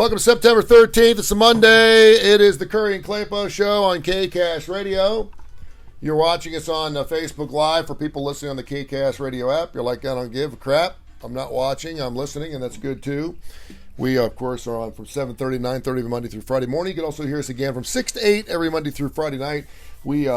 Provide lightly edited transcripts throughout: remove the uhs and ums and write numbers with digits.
Welcome to September 13th. It's a Monday. It is the Kurre and Klapow show on KCast Radio. You're watching us on Facebook Live for people listening on the KCast Radio app. You're like, I don't give a crap. I'm not watching. I'm listening, and that's good, too. We, of course, are on from 7:30 to 9:30 Monday through Friday morning. You can also hear us again from 6 to 8 every Monday through Friday night. We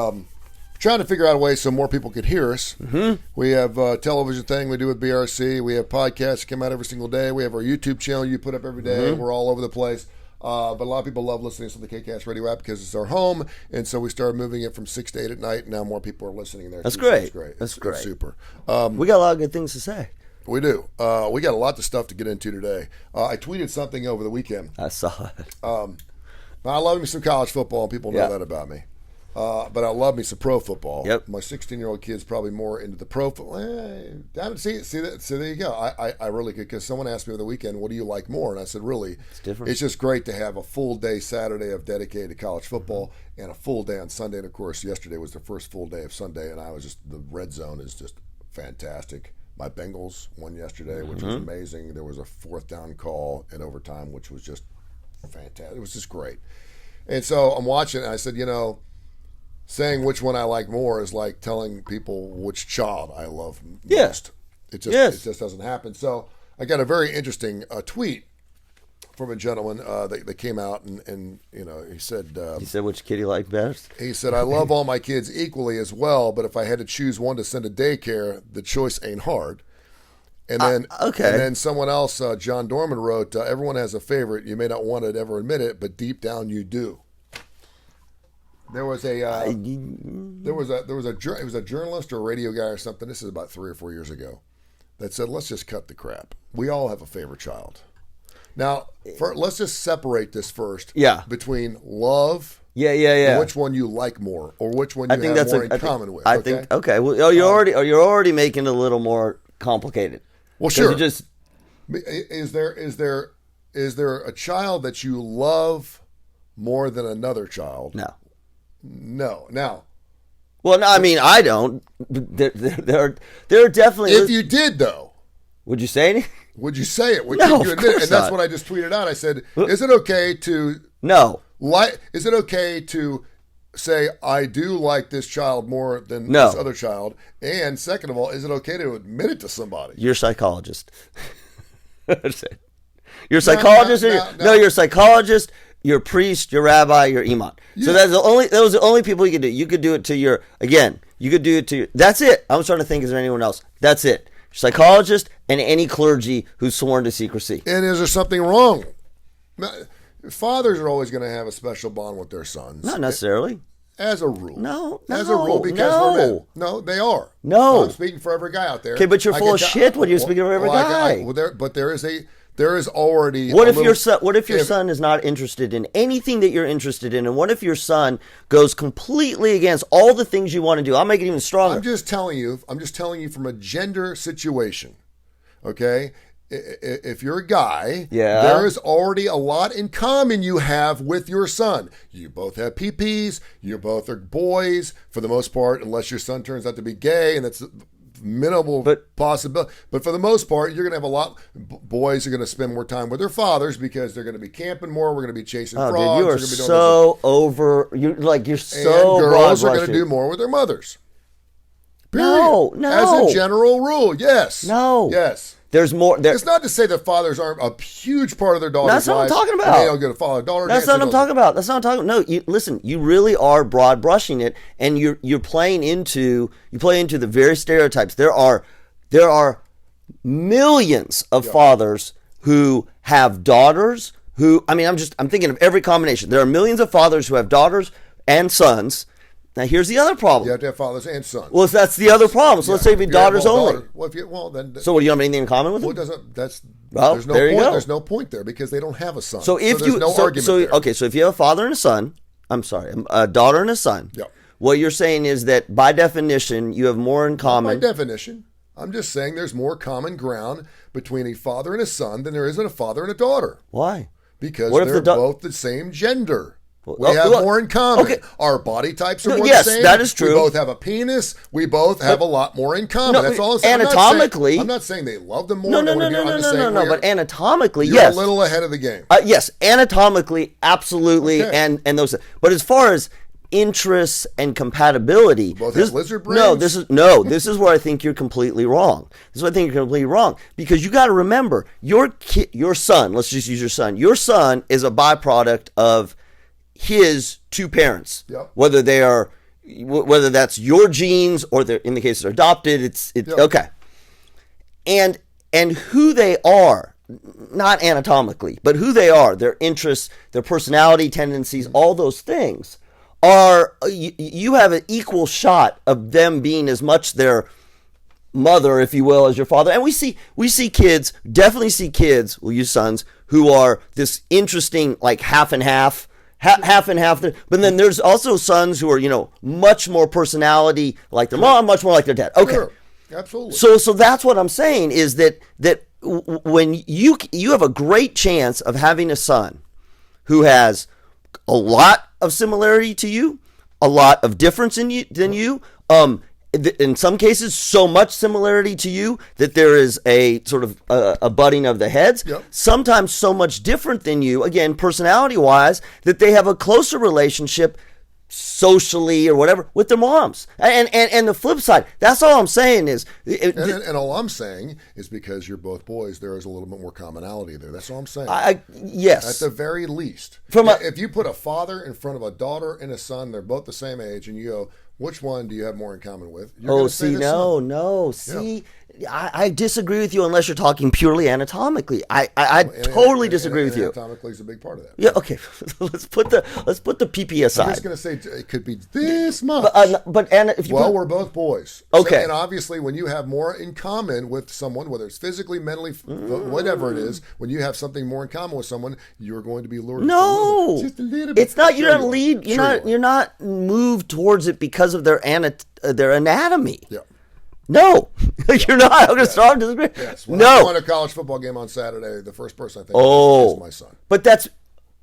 trying to figure out a way so more people could hear us. Mm-hmm. We have a television thing we do with BRC. We have podcasts that come out every single day. We have our YouTube channel you put up every day. Mm-hmm. We're all over the place. But a lot of people love listening to the KCast Radio app because it's our home. And so we started moving it from 6 to 8 at night. And now more people are listening there. That's great. That's great. It's super. We got a lot of good things to say. We do. We got a lot of stuff to get into today. I tweeted something over the weekend. I saw it. I love me some college football, and people know that about me. But I love me some pro football. Yep. My 16-year-old kid's probably more into the pro football. See that. So there you go. I really could, because someone asked me over the weekend, what do you like more? And I said, really, it's different. It's just great to have a full day Saturday of dedicated to college football and a full day on Sunday. And of course, yesterday was the first full day of Sunday, and the red zone is just fantastic. My Bengals won yesterday, which was amazing. There was a fourth down call in overtime, which was just fantastic. It was just great. And so I'm watching, and I said, saying which one I like more is like telling people which child I love most. It just doesn't happen. So I got a very interesting tweet from a gentleman that came out, and he said... he said which kid you like best? He said, I love all my kids equally as well, but if I had to choose one to send to daycare, the choice ain't hard. And then And then someone else, John Dorman, wrote, everyone has a favorite. You may not want to ever admit it, but deep down you do. There was a journalist or a radio guy or something. This is about 3 or 4 years ago, that said, let's just cut the crap. We all have a favorite child. Now, let's just separate this first. Yeah. Between love. And which one you like more, or which one you have more in common with. I think. Okay. Well, you're already making it a little more complicated. Well, sure. Is there a child that you love more than another child? No. Now. Well, no, I mean, I don't. There are definitely. If you did, though, would you say anything? Would you say it? No, you of course and that's what I just tweeted out. I said, "Is it okay to Is it okay to say I do like this child more than this other child? And second of all, is it okay to admit it to somebody?" You're a psychologist. You're a psychologist. You're a psychologist. You're a priest, you're a rabbi, you're imam. Yeah. So those are the only people you could do. You could do it to you could do it to that's it. I'm trying to think, is there anyone else? That's it. Psychologist and any clergy who's sworn to secrecy. And is there something wrong? Fathers are always going to have a special bond with their sons. Not necessarily. As a rule. No. As a rule, because we're men. No, they are. No. I'm speaking for every guy out there. Okay, but you're full of shit when you're speaking for every guy. There is already. What if your son is not interested in anything that you're interested in, and what if your son goes completely against all the things you want to do? I'll make it even stronger. I'm just telling you from a gender situation. Okay, if you're a guy, there is already a lot in common you have with your son. You both have PPs. You both are boys for the most part, unless your son turns out to be gay, and that's minimal possibility. But for the most part, you're going to have a lot. Boys are going to spend more time with their fathers because they're going to be camping more. We're going to be chasing frogs. Dude, you are so over. You're so. And girls are going to do more with their mothers. Period. No. As a general rule, yes. No. Yes. There's more. It's not to say that fathers aren't a huge part of their daughters' lives. That's what I'm talking about. They don't get a father-daughter. That's not what I'm talking about. That's not what I'm talking about. No, listen. You really are broad brushing it, and you're playing into the very stereotypes. There are millions of fathers who have daughters. I'm thinking of every combination. There are millions of fathers who have daughters and sons. Now, here's the other problem. You have to have fathers and sons. Well, that's the other problem. So let's say if you daughters only. Then. So, you don't have anything in common with them? There's no point. There's no point there because they don't have a son. So if there's no argument there. Okay, so if you have a father and a son, a daughter and a son. Yeah. What you're saying is that by definition, you have more in common. By definition, I'm just saying there's more common ground between a father and a son than there is in a father and a daughter. Why? Because they're both the same gender. We have more in common. Okay. Our body types are more the same. Yes, that is true. We both have a penis. We both have a lot more in common. That's all I'm saying. Anatomically. I'm not saying they love them more. No. But anatomically, you're yes. a little ahead of the game. Yes, anatomically, absolutely. Okay. And those. But as far as interests and compatibility. We both have lizard brains? This is where I think you're completely wrong. Because you got to remember, your son, let's just use your son. Your son is a byproduct of his two parents. Yep. Whether that's your genes or they're, in the case they're adopted, it's yep. Okay. And who they are, not anatomically, but who they are, their interests, their personality tendencies, all those things are, you have an equal shot of them being as much their mother, if you will, as your father. And we see kids, definitely see kids, we'll use sons, who are this interesting, like half and half. Half and half. But then there's also sons who are, much more personality like their mom, much more like their dad. Okay. Sure. Absolutely. So that's what I'm saying is that when you have a great chance of having a son who has a lot of similarity to you, a lot of difference than you, in some cases so much similarity to you that there is a sort of a butting of the heads. Yep. Sometimes so much different than you, again, personality wise, that they have a closer relationship socially or whatever with their moms. And the flip side, that's all I'm saying is and all I'm saying is because you're both boys, there is a little bit more commonality there. That's all I'm saying. Yes. At the very least. If you put a father in front of a daughter and a son, they're both the same age, and you go, which one do you have more in common with? I disagree with you unless you're talking purely anatomically. I totally disagree with you. Anatomically is a big part of that. Yeah, okay. let's put the PP aside. I'm just going to say it could be this much. We're both boys. Okay. So, and obviously, when you have more in common with someone, whether it's physically, mentally, whatever it is, when you have something more in common with someone, you're going to be lured. No, just a little bit. It's not. You're not moved towards it because of their anatomy. Yeah. No, you're not. I'm going to start disagree. Yes. When I went to a college football game on Saturday, the first person I think is my son. But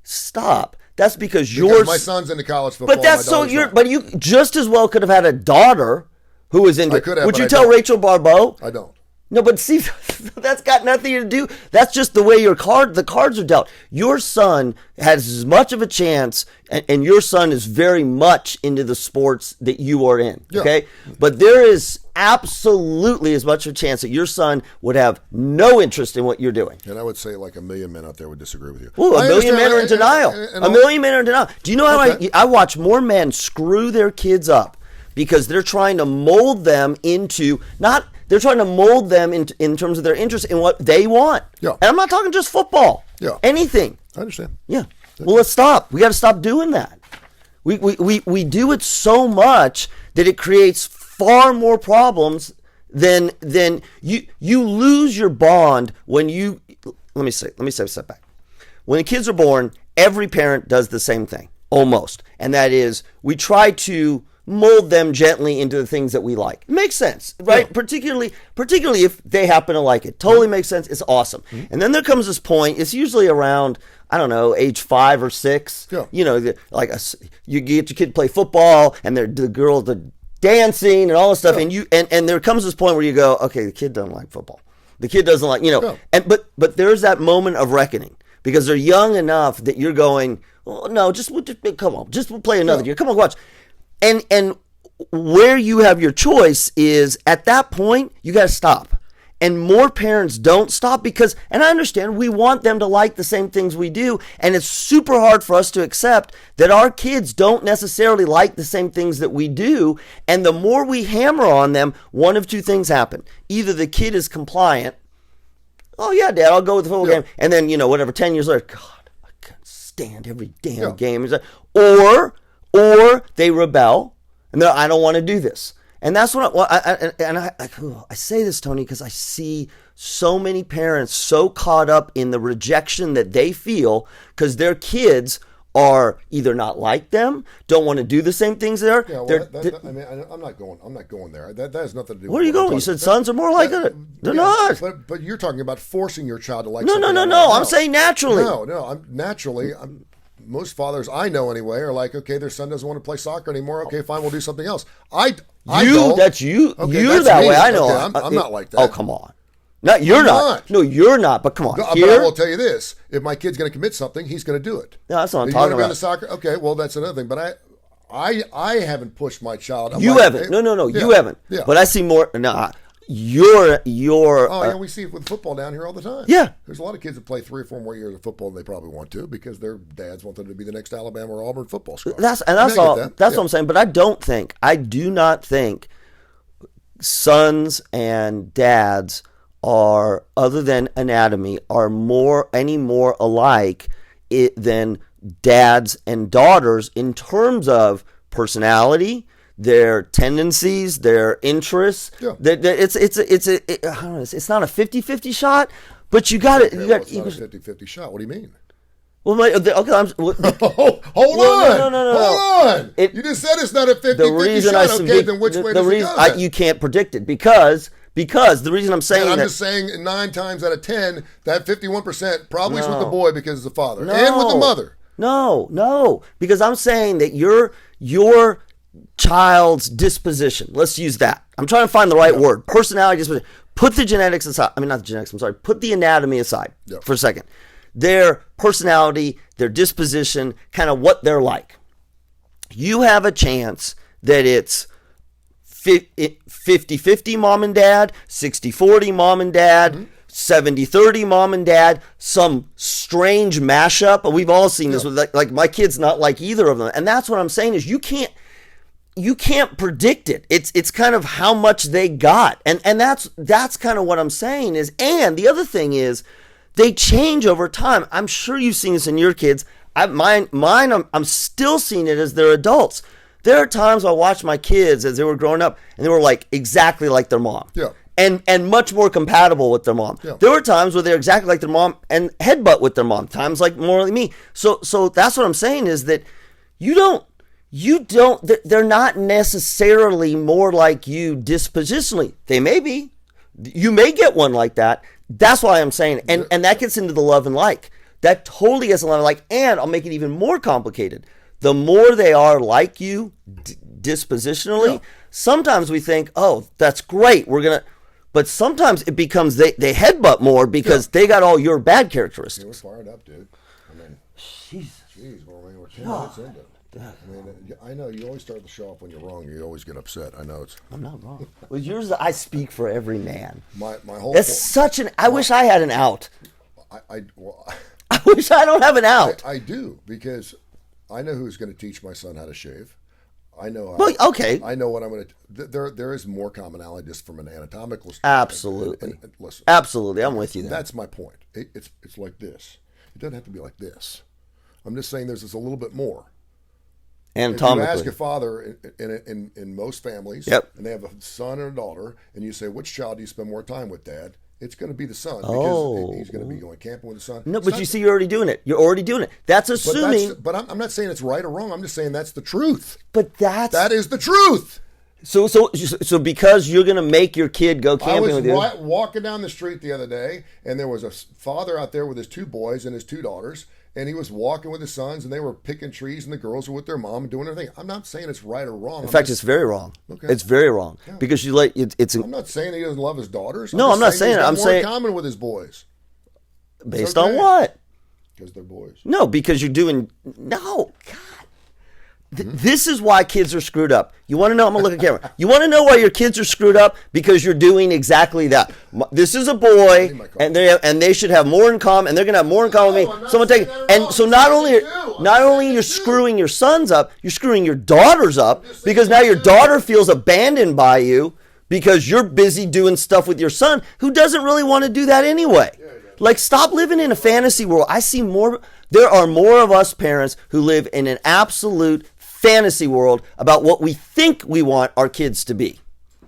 stop. That's because my son's into college football. But that's but you just as well could have had a daughter who was into. Would you tell Rachel Barbeau? I don't. No, but see, that's got nothing to do. That's just the way the cards are dealt. Your son has as much of a chance, and your son is very much into the sports that you are in. Yeah. Okay, but there is absolutely as much of a chance that your son would have no interest in what you're doing. And I would say like a million men out there would disagree with you. Ooh, a million men are in denial. A million men are in denial. Do you know how I watch more men screw their kids up because they're trying to mold them into They're trying to mold them in terms of their interest in what they want. Yeah. And I'm not talking just football. Yeah. Anything. I understand. Yeah. Well, let's stop. We got to stop doing that. We do it so much that it creates far more problems than you lose your bond when you. Let me say a step back. When the kids are born, every parent does the same thing, almost, and that is we try to mold them gently into the things that we like. It makes sense, right? Yeah. Particularly if they happen to like it. Totally makes sense. It's awesome. Mm-hmm. And then there comes this point, it's usually around, I don't know, age 5 or 6. Yeah. You get your kid to play football and the girls are dancing and all this stuff. Yeah. And there comes this point where you go, okay, the kid doesn't like football. The kid doesn't like, Yeah. But there's that moment of reckoning because they're young enough that you're going, oh, no, just come on, just play another year. Come on, watch. And where you have your choice is at that point, you got to stop. And more parents don't stop because, and I understand, we want them to like the same things we do. And it's super hard for us to accept that our kids don't necessarily like the same things that we do. And the more we hammer on them, one of two things happen. Either the kid is compliant. Oh, yeah, Dad, I'll go with the football game. And then, 10 years later, God, I can't stand every damn game. Or they rebel and I don't want to do this. And that's what I say this, Tony, because I see so many parents so caught up in the rejection that they feel because their kids are either not like them, don't want to do the same things they are. Yeah, well, I'm not going there. That has nothing to do with where are you going? You said sons are more like it. They're not. But you're talking about forcing your child to like No. I'm saying naturally. No, I'm naturally. most fathers I know anyway are like, okay, their son doesn't want to play soccer anymore. Okay, fine, we'll do something else. I don't. That's you. Okay, you're that's that me. way. I know. Okay, I'm not like that. Oh, come on. No, you're not. No, you're not. But come on. But I will tell you this: if my kid's going to commit something, he's going to do it. No, that's what I'm you talking want to be about. on the soccer? Okay, well, that's another thing. But I haven't pushed my child. You haven't. Hey, no. Yeah, you haven't. Yeah. But I see more. No, you're. Oh, yeah, we see it with football down here all the time. Yeah. There's a lot of kids that play 3 or 4 more years of football than they probably want to because their dads want them to be the next Alabama or Auburn football star. That's all. That's what I'm saying. But I do not think sons and dads are, other than anatomy, are any more alike than dads and daughters in terms of personality, their tendencies, their interests. Yeah. It's I don't know, it's not a 50-50 shot, but you got it. Okay, it's not a 50-50 shot. What do you mean? Well, okay, hold on. Hold on. You just said it's not a 50-50 shot. Okay, then which way does it go? You can't predict it because the reason I'm saying just saying 9 times out of 10, that 51% probably is with the boy because of the father and with the mother. No, because I'm saying that your child's disposition, let's use that. I'm trying to find the right word. Personality, disposition. Put the genetics aside. I mean, not the genetics, I'm sorry. Put the anatomy aside for a second. Their personality, their disposition, kind of what they're like. You have a chance that it's 50-50 mom and dad, 60-40 mom and dad, 70-30 mom and dad, some strange mashup. We've all seen this with like my kid's not like either of them. And that's what I'm saying is you can't predict it. It's kind of how much they got. And that's kind of what I'm saying is, and the other thing is they change over time. I'm sure you've seen this in your kids. I'm still seeing it as they're adults. There are times I watch my kids as they were growing up and they were like exactly like their mom. Yeah. And much more compatible with their mom. Yeah. There were times where they're exactly like their mom and headbutt with their mom. Times like more like me. So that's what I'm saying is that they're not necessarily more like you dispositionally. They may be. You may get one like that. That's why I'm saying, and that gets into the love and like. That totally gets a lot of like, and I'll make it even more complicated. The more they are like you dispositionally, sometimes we think, oh, that's great. But sometimes it becomes they headbutt more because they got all your bad characteristics. We're fired up, dude. I mean, jeez, we're 10 minutes into it. I mean, I know you always start the show off when you're wrong. You always get upset. I know I'm not wrong. Well, yours, I speak for every man. My whole. That's such an. I wish I had an out. I wish I don't have an out. I do because I know who's going to teach my son how to shave. I know. Okay. I know what I'm going to. There is more commonality just from an anatomical standpoint. Absolutely. And listen. Absolutely, I'm with you there. That's my point. It's like this. It doesn't have to be like this. I'm just saying there's just a little bit more. Anatomically. If you ask a father in most families, and they have a son and a daughter, and you say, which child do you spend more time with, Dad? It's going to be the son because he's going to be going camping with the son. No, but you see, you're already doing it. You're already doing it. That's assuming. But I'm not saying it's right or wrong. I'm just saying that's the truth. But that is the truth. So because you're going to make your kid go camping with you. I was walking down the street the other day, and there was a father out there with his 2 boys and his 2 daughters. And he was walking with his sons, and they were picking trees, and the girls were with their mom and doing their thing. I'm not saying it's right or wrong. In fact, it's very wrong. Okay. It's very wrong because you like it's. I'm not saying he doesn't love his daughters. I'm not saying it. I'm saying more in common with his boys. Based on what? Because they're boys. No, because you're doing God. This is why kids are screwed up. You want to know? I'm going to look at camera. You want to know why your kids are screwed up? Because you're doing exactly that. This is a boy, and they should have more in common, and they're going to have more in common with me. Someone take it. And so not only you're screwing your sons up, you're screwing your daughters up, because now your daughter feels abandoned by you because you're busy doing stuff with your son who doesn't really want to do that anyway. Like, stop living in a fantasy world. I see more. There are more of us parents who live in an absolute fantasy world about what we think we want our kids to be.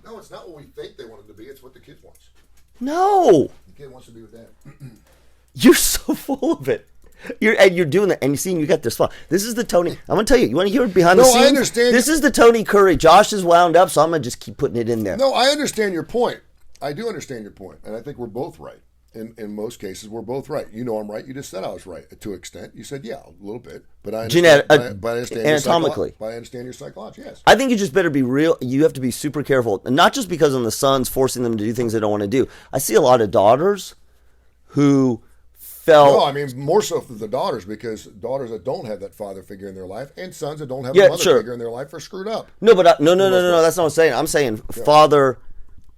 No, it's not what we think they want them to be. It's what the kid wants. No. The kid wants to be with Dad. You're so full of it. You're doing that, and you got this fun. This is the Tony. I'm gonna tell you. You want to hear it behind the scenes? No, I understand. This is the Tony Curry. Josh is wound up, so I'm gonna just keep putting it in there. No, I understand your point. I do understand your point, and I think we're both right. in most cases, we're both right. You know I'm right. You just said I was right to an extent. You said, yeah, a little bit. But I understand, but I understand anatomically. But I understand your psychology, yes. I think you just better be real. You have to be super careful. Not just because of the sons forcing them to do things they don't want to do. I see a lot of daughters who felt... No, I mean, more so for the daughters, because daughters that don't have that father figure in their life and sons that don't have a mother figure in their life are screwed up. No, but no. That's not what I'm saying. I'm saying father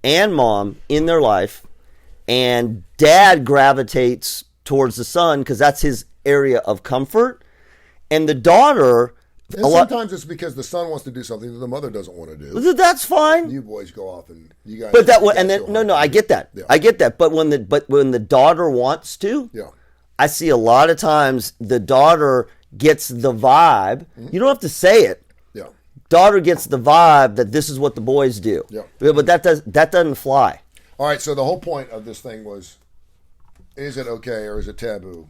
and mom in their life, and dad gravitates towards the son because that's his area of comfort, and the daughter... And sometimes it's because the son wants to do something that the mother doesn't want to do. That's fine. You boys go off and you guys... But I get that. Yeah. I get that. But when the daughter wants to, I see a lot of times the daughter gets the vibe. Mm-hmm. You don't have to say it. Yeah. Daughter gets the vibe that this is what the boys do. Yeah. But that doesn't fly. All right, so the whole point of this thing was, is it okay or is it taboo?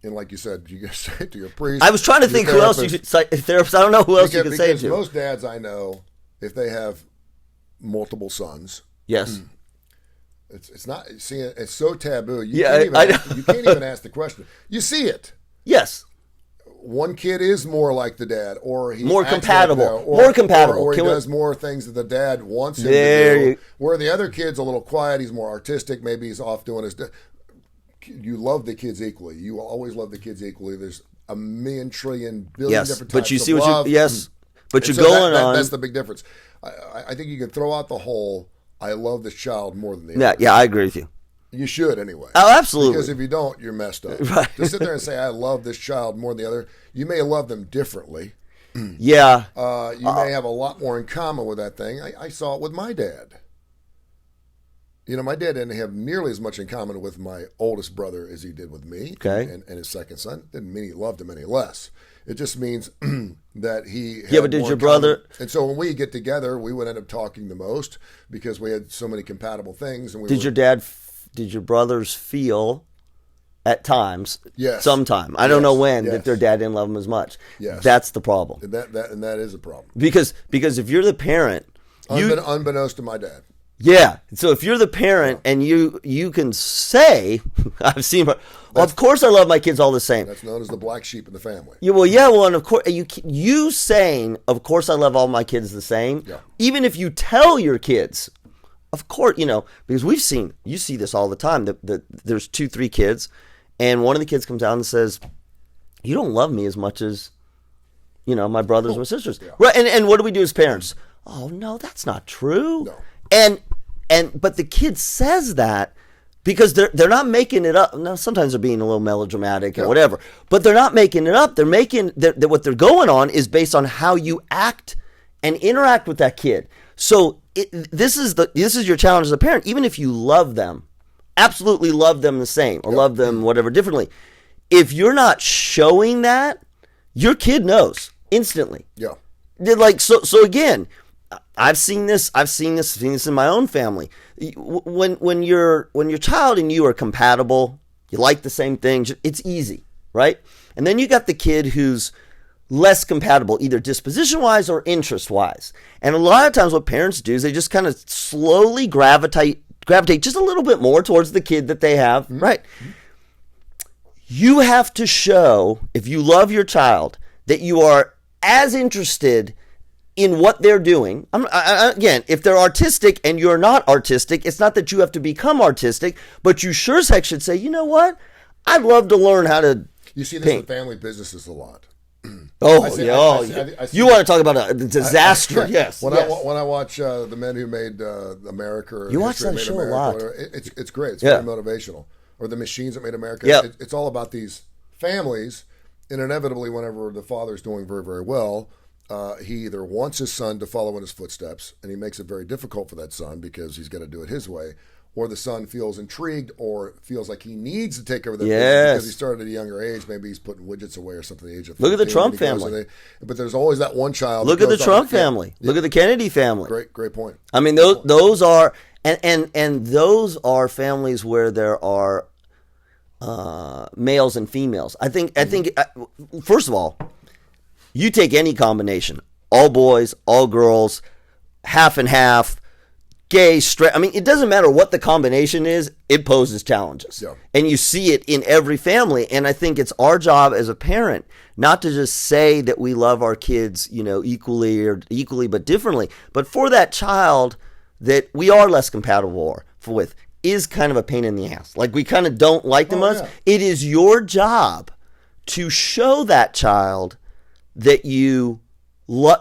And like you said, you can say it to your priest. I was trying to think who else you could say. Therapist, I don't know who else you could say it to. Because most dads I know, if they have multiple sons, yes, it's not. See, it's so taboo. You can't even ask the question. You see it. Yes. One kid is more like the dad, or he's more compatible. More compatible. Or he does more things that the dad wants him to do. Where the other kid's a little quiet, he's more artistic. Maybe he's off doing his. You love the kids equally. You will always love the kids equally. There's a million, trillion, billion different types but you see of what love. But you're going on. That's the big difference. I think you can throw out the whole. I love this child more than the other. Yeah, I agree with you. You should anyway. Oh, absolutely. Because if you don't, you're messed up. Right. To sit there and say, I love this child more than the other, you may love them differently. Yeah. You may have a lot more in common with that thing. I saw it with my dad. You know, my dad didn't have nearly as much in common with my oldest brother as he did with me and his second son. Didn't mean he loved him any less. It just means that he had but did more your in brother... common. And so when we get together, we would end up talking the most because we had so many compatible things. And Did your brothers feel at times, yes, sometime, I don't know when, that their dad didn't love them as much? Yes. That's the problem. And that is a problem. Because if you're the parent... Unbeknownst to my dad. Yeah. So if you're the parent and you can say, I've seen... of course I love my kids all the same. That's known as the black sheep in the family. And of course, you saying, of course I love all my kids the same, even if you tell your kids... Of course, because you see this all the time. There's 2-3 kids, and one of the kids comes out and says, "You don't love me as much as, my brothers or sisters." Yeah. Right? And what do we do as parents? Oh no, that's not true. No. But the kid says that because they're not making it up. Now sometimes they're being a little melodramatic or whatever, but they're not making it up. They're making what they're going on is based on how you act and interact with that kid. So this is your challenge as a parent. Even if you love them, absolutely love them the same or love them whatever differently, if you're not showing that, your kid knows instantly. Yeah. So again, I've seen this in my own family. When your child and you are compatible, you like the same things, it's easy, right? And then you got the kid who's less compatible, either disposition-wise or interest-wise. And a lot of times what parents do is they just kind of slowly gravitate just a little bit more towards the kid that they have, right? You have to show, if you love your child, that you are as interested in what they're doing. Again, if they're artistic and you're not artistic, it's not that you have to become artistic, but you sure as heck should say, you know what? I'd love to learn how to You see this paint. in family businesses a lot. You want to talk about a disaster? Yes. When I watch the men who made America, or you watch that show a lot. It's great. It's very motivational. Or the machines that made America. Yep. It's all about these families, and inevitably, whenever the father's doing very, very well, he either wants his son to follow in his footsteps, and he makes it very difficult for that son because he's got to do it his way. Or the son feels intrigued or feels like he needs to take over the business because he started at a younger age. Maybe he's putting widgets away or something at the age of 15. Look at the Trump family. But there's always that one child. Look at the Trump family. Look at the Kennedy family. Great point. I mean, those are and those are families where there are males and females. I think first of all, you take any combination, all boys, all girls, half and half, gay, straight. I mean, it doesn't matter what the combination is, it poses challenges. Yeah. And you see it in every family. And I think it's our job as a parent not to just say that we love our kids, equally but differently. But for that child that we are less compatible with is kind of a pain in the ass. Like, we kind of don't like them much. Yeah. It is your job to show that child that you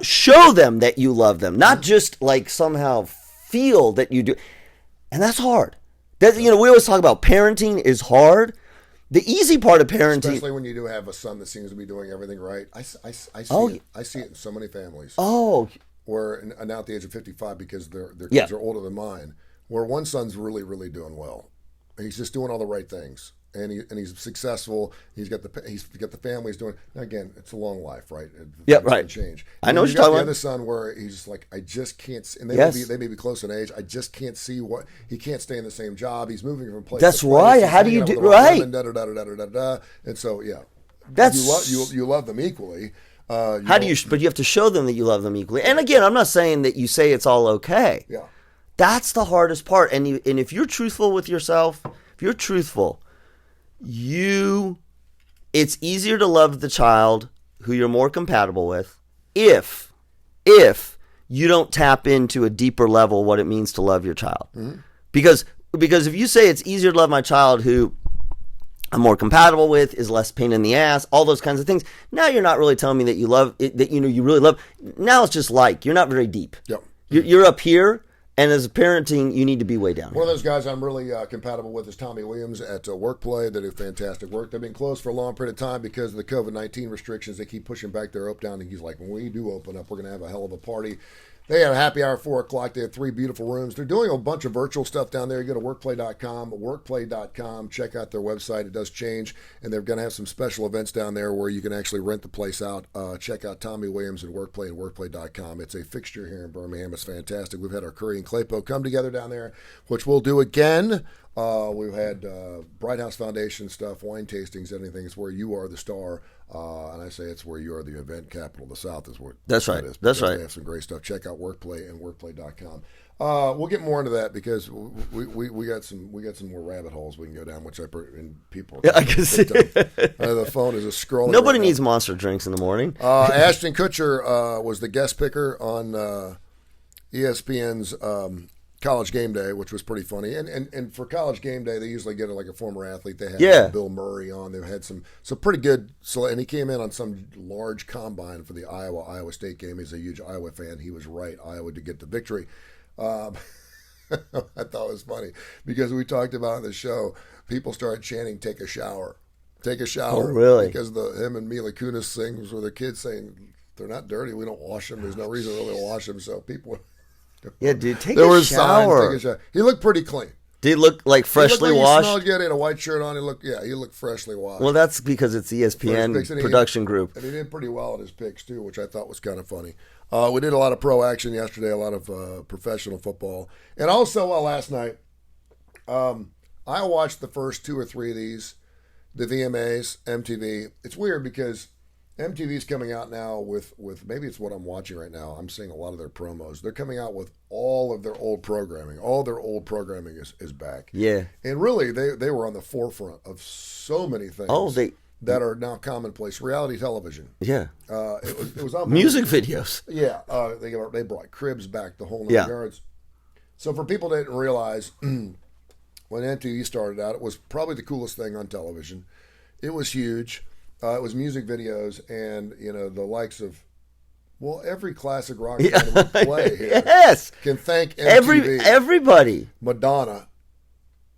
show them that you love them, not just like somehow feel that you do. And that's hard. We always talk about parenting is hard. The easy part of parenting, especially when you do have a son that seems to be doing everything right. I see it in so many families. Oh, where now at the age of 55, because their kids are older than mine, where one son's really, really doing well. He's just doing all the right things. And he's successful. He's got the family. He's doing, again. It's a long life, right? Yeah, right. Change. I know what you're talking about. The other son, where he's just like, I just can't. And they may be close in age. I just can't see what he can't stay in the same job. He's moving from place. That's to place. right. He's How do you do right? And so that's you love them equally. But you have to show them that you love them equally. And again, I'm not saying that you say it's all okay. Yeah. That's the hardest part. And if you're truthful with yourself, if you're truthful. It's easier to love the child who you're more compatible with if you don't tap into a deeper level what it means to love your child. Mm-hmm. Because if you say it's easier to love my child who I'm more compatible with, is less pain in the ass, all those kinds of things, now you're not really telling me that you love it, that you really love. Now it's just you're not very deep. Yep. You're up here. And as a parenting, you need to be way down. One of those guys I'm really compatible with is Tommy Williams at Workplay. They do fantastic work. They've been closed for a long period of time because of the COVID-19 restrictions. They keep pushing back their open down. And he's like, when we do open up, we're going to have a hell of a party. They have a happy hour at 4 o'clock. They have 3 beautiful rooms. They're doing a bunch of virtual stuff down there. You go to workplay.com. Check out their website. It does change. And they're going to have some special events down there where you can actually rent the place out. Check out Tommy Williams and Workplay and workplay.com. It's a fixture here in Birmingham. It's fantastic. We've had our Kurre and Klapow come together down there, which we'll do again. We've had Bright House Foundation stuff, wine tastings, anything. It's where you are the star. And I say it's where you are the event capital of the South is where that's right. That's right. They have some great stuff. Check out Workplay and workplay.com. We'll get more into that because we got some more rabbit holes we can go down, which people. Yeah, I can see. The phone is just scrolling. Nobody needs monster drinks in the morning. Ashton Kutcher was the guest picker on ESPN's College Game Day, which was pretty funny. And for College Game Day, they usually get like a former athlete. They had Bill Murray on. They've had some pretty good. And he came in on some large combine for the Iowa State game. He's a huge Iowa fan. He was right. Iowa to get the victory. I thought it was funny because we talked about on the show, people started chanting, take a shower. Take a shower. Oh, really? Because him and Mila Kunis sings with their kids saying, they're not dirty. We don't wash them. There's no reason to really wash them. So people... Yeah, dude, take a shower. He looked pretty clean. Did he look like freshly washed? He smelled good. He had a white shirt on. He looked freshly washed. Well, that's because it's ESPN production group. And he did pretty well at his picks, too, which I thought was kind of funny. We did a lot of pro action yesterday, a lot of professional football. And also, last night, I watched the first 2 or 3 of these, the VMAs, MTV. It's weird because MTV's coming out now with maybe it's what I'm watching right now. I'm seeing a lot of their promos. They're coming out with all of their old programming. All their old programming is back. Yeah. And really, they were on the forefront of so many things that are now commonplace. Reality television. Yeah. It was unbelievable. Music videos. Yeah. They brought Cribs back, the whole 9 yards. So for people that didn't realize, when MTV started out, it was probably the coolest thing on television. It was huge. It was music videos and, the likes of, every classic rock band we play here can thank MTV. Everybody. Madonna.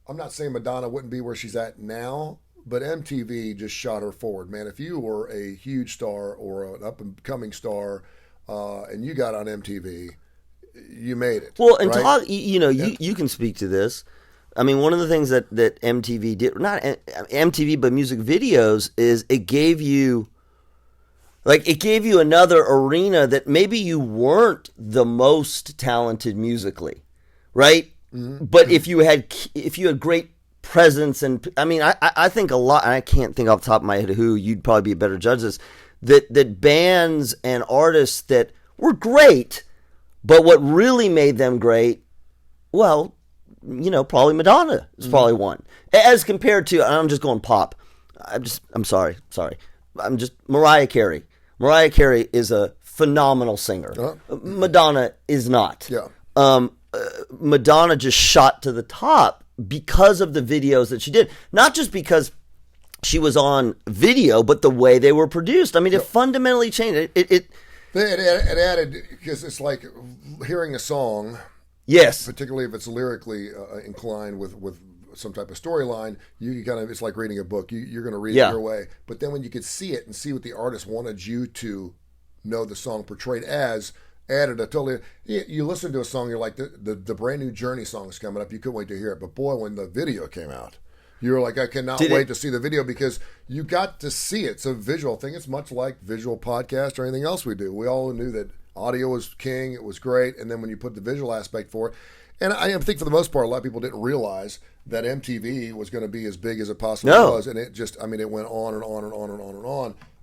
I'm not saying Madonna wouldn't be where she's at now, but MTV just shot her forward, man. If you were a huge star or an up-and-coming star and you got on MTV, you made it. Well, and right? You can speak to this. I mean, one of the things that MTV did, not MTV, but music videos, is it gave you another arena that maybe you weren't the most talented musically, right? Mm-hmm. But if you had great presence, and I mean, I think a lot, and I can't think off the top of my head who, you'd probably be a better judge of this, that bands and artists that were great, but what really made them great Well, probably Madonna is probably one. As compared to, I'm just going pop. I'm sorry. Mariah Carey. Mariah Carey is a phenomenal singer. Madonna is not. Yeah. Madonna just shot to the top because of the videos that she did. Not just because she was on video, but the way they were produced. I mean, it fundamentally changed. It added, because it's like hearing a song. Yes. Particularly if it's lyrically inclined with some type of storyline, you kind of, it's like reading a book. You're going to read it your way. But then when you could see it and see what the artist wanted you to know the song portrayed as, added a totally. You listen to a song, you're like, the brand new Journey song is coming up. You couldn't wait to hear it. But boy, when the video came out, you were like, I cannot wait to see the video, because you got to see it. It's a visual thing. It's much like visual podcast or anything else we do. We all knew that audio was king. It was great. And then when you put the visual aspect for it, and I think for the most part, a lot of people didn't realize that MTV was going to be as big as it possibly was. And it just, it went on and on and on and on and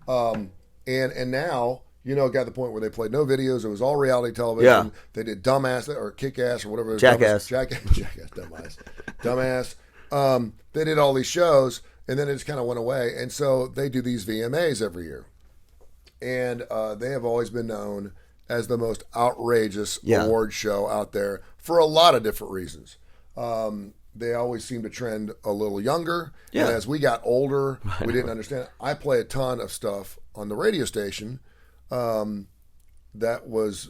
on. And now, it got to the point where they played no videos. It was all reality television. Yeah. They did Dumbass or Kick-Ass or whatever. Jackass. Jackass, Dumbass. They did all these shows, and then it just kind of went away. And so they do these VMAs every year. And they have always been known as the most outrageous award show out there for a lot of different reasons. They always seem to trend a little younger. Yeah. And as we got older, we didn't understand it. I play a ton of stuff on the radio station that was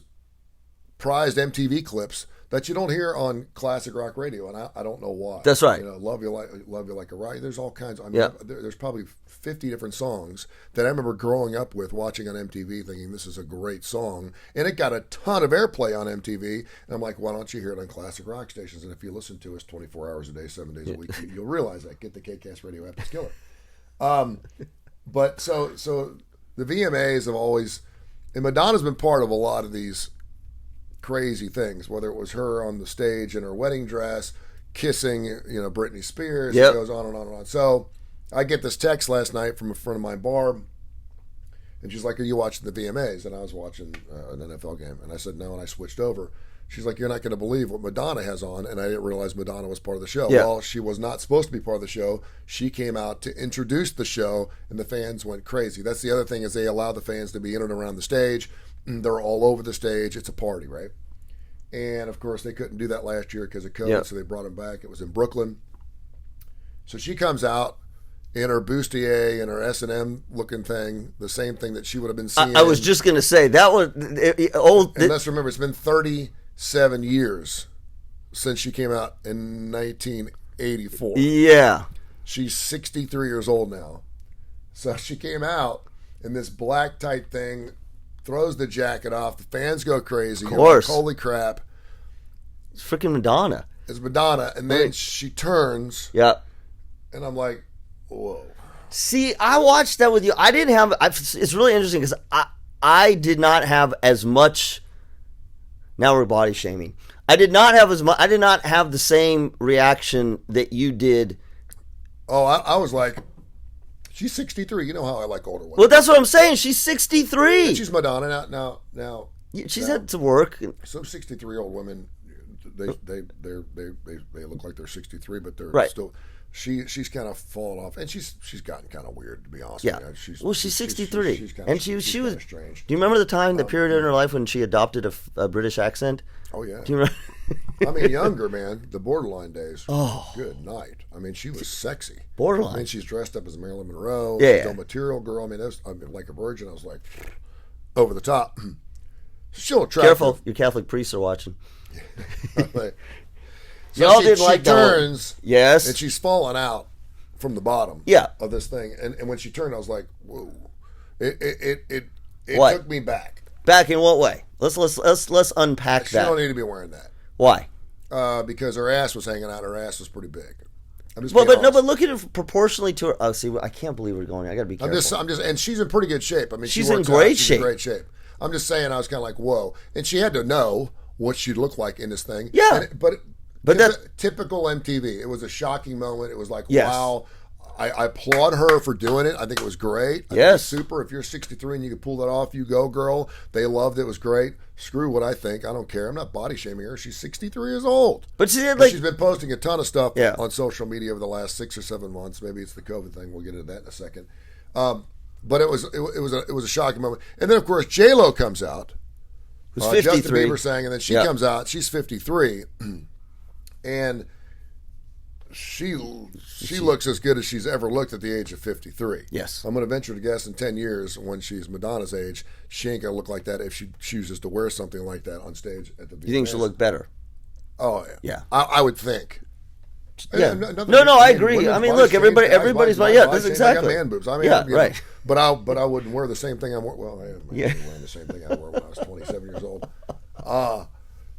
prized MTV clips that you don't hear on classic rock radio, and I don't know why. That's right. Love you like a rock. There's all kinds. There's probably 50 different songs that I remember growing up with, watching on MTV, thinking this is a great song, and it got a ton of airplay on MTV. And I'm like, why don't you hear it on classic rock stations? And if you listen to us 24 hours a day, 7 days a week, you'll realize that. Get the KCast radio app, it's killer. But so the VMAs have always, and Madonna's been part of a lot of these crazy things, whether it was her on the stage in her wedding dress, kissing, Britney Spears. It goes on and on and on. So I get this text last night from a friend of mine, Barb, and she's like, are you watching the VMAs? And I was watching an NFL game. And I said, no, and I switched over. She's like, you're not going to believe what Madonna has on. And I didn't realize Madonna was part of the show. Yeah. Well, she was not supposed to be part of the show. She came out to introduce the show, and the fans went crazy. That's the other thing, is they allow the fans to be in and around the stage. They're all over the stage. It's a party, right? And, of course, they couldn't do that last year because of COVID, so they brought them back. It was in Brooklyn. So she comes out in her bustier and her S&M looking thing, the same thing that she would have been seeing. I was just going to say, that was old. And let's remember, it's been 37 years since she came out in 1984. Yeah. She's 63 years old now. So she came out in this black tight thing, throws the jacket off. The fans go crazy. Of course. Like, holy crap. It's freaking Madonna. It's Madonna. And then she turns. Yeah. And I'm like, whoa. See, I watched that with you. I didn't have. It's really interesting because I did not have as much. Now we're body shaming. I did not have as much. I did not have the same reaction that you did. Oh, I was like, she's 63. You know how I like older women. Well, that's what I'm saying. She's 63. And she's Madonna now. She's had to work. Some 63-year-old women, they look like they're 63, but they're right. still. She's kind of fallen off, and she's gotten kind of weird, to be honest. Yeah. With you. She's 63, she was strange. Do you remember the time, the period in her life when she adopted a British accent? Oh yeah. Do you remember? I mean, younger, man, the Borderline days. Oh, good night. I mean, she was sexy. Borderline. I mean, she's dressed up as Marilyn Monroe. Yeah. Still material girl. I mean, like a virgin. I was like, over the top. Still attractive. Careful, your Catholic priests are watching. So y'all didn't like that. She turns. Yes. And she's falling out from the bottom. Yeah. Of this thing, and when she turned, I was like, whoa. It what? Took me back. Back in what way? Let's unpack She that. don't need to be wearing that. Why? Because her ass was hanging out. Her ass was pretty big. But look at it proportionally to her. Oh, see, I can't believe we're going. I got to be careful. I'm just, and she's in pretty good shape. I mean, she's in great shape. In great shape. I'm just saying, I was kind of like, whoa, and she had to know what she'd look like in this thing. Yeah, but that's typical MTV. It was a shocking moment. It was like, yes. wow, I applaud her for doing it. I think it was great. I think it's super. If you're 63 and you can pull that off, you go, girl. They loved it. It was great. Screw what I think. I don't care. I'm not body shaming her. She's 63 years old. But she's been posting a ton of stuff on social media over the last 6 or 7 months. Maybe it's the COVID thing. We'll get into that in a second. But it was a shocking moment. And then of course J-Lo comes out. Who's 53. Justin Bieber sang, and then she comes out. She's 53, and she looks as good as she's ever looked at the age of 53. Yes. I'm going to venture to guess in 10 years, when she's Madonna's age, she ain't going to look like that if she chooses to wear something like that on stage at the VMAs. You think she'll look better? Oh, yeah. I would think. Yeah. No, I agree. I mean, look, everybody's body. Yeah, that's exactly. I got man boobs. Right. But I wouldn't wear the same thing I wore. Well, I am wearing the same thing I wore when I was 27 years old.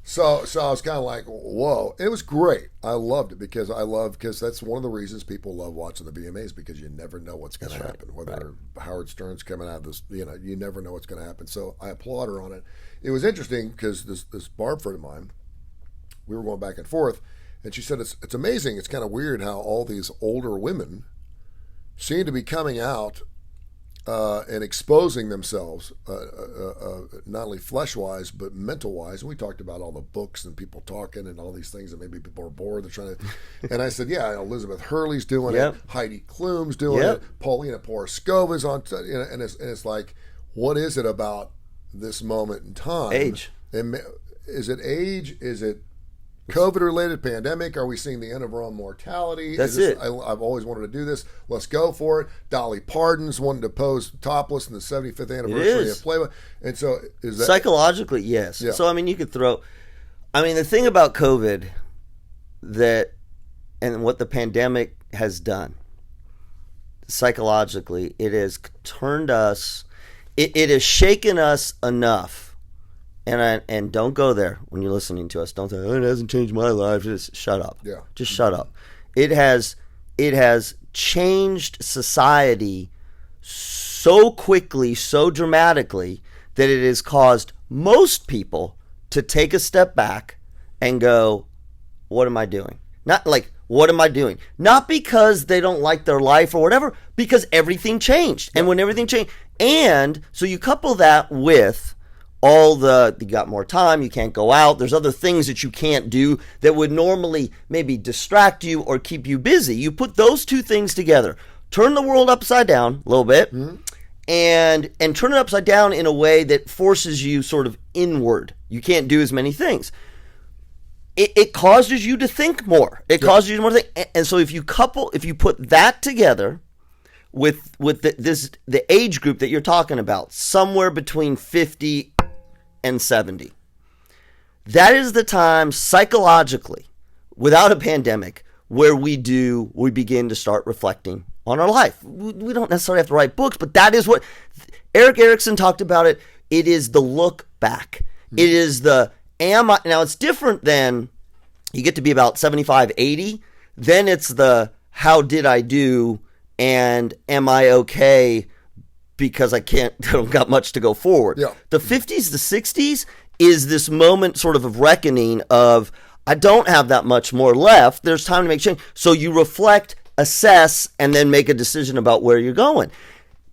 So I was kind of like, whoa. It was great. I loved it because that's one of the reasons people love watching the VMAs, because you never know what's going to happen. Whether Howard Stern's coming out of this, you never know what's going to happen. So I applaud her on it. It was interesting because this Barb friend of mine, we were going back and forth. And she said, it's amazing. It's kind of weird how all these older women seem to be coming out and exposing themselves, not only flesh-wise, but mental-wise. And we talked about all the books and people talking and all these things, and maybe people are bored. They're trying to. And I said, yeah, Elizabeth Hurley's doing it. Heidi Klum's doing it. Paulina Poroskova's on. And it's like, what is it about this moment in time? Age. And is it age? Is it COVID-related pandemic? Are we seeing the end of our own mortality? That's it. I've always wanted to do this. Let's go for it. Dolly Parton's wanting to pose topless in the 75th anniversary of Playboy. And so is that... Psychologically, yes. Yeah. So, I mean, you could throw... I mean, the thing about COVID and what the pandemic has done, psychologically, it has turned us... It has shaken us enough. And don't go there when you're listening to us. Don't say, it hasn't changed my life. Just shut up. Yeah. Just shut up. It has changed society so quickly, so dramatically, that it has caused most people to take a step back and go, what am I doing? Not like, what am I doing? Not because they don't like their life or whatever, because everything changed. And when everything changed, and so you couple that with you got more time, you can't go out, there's other things that you can't do that would normally maybe distract you or keep you busy. You put those two things together, turn the world upside down a little bit, and turn it upside down in a way that forces you sort of inward. You can't do as many things. It causes you to think more. It causes you to more think. And so if you put that together with the age group that you're talking about, somewhere between 50 and 70. That is the time psychologically, without a pandemic, where we begin to start reflecting on our life. We don't necessarily have to write books, but that is what Eric Erickson talked about it. It is the look back. It is the now it's different than you get to be about 75, 80. Then it's the how did I do and am I okay? Because I don't got much to go forward. Yeah. The 50s, the 60s is this moment sort of reckoning of, I don't have that much more left. There's time to make change. So you reflect, assess, and then make a decision about where you're going.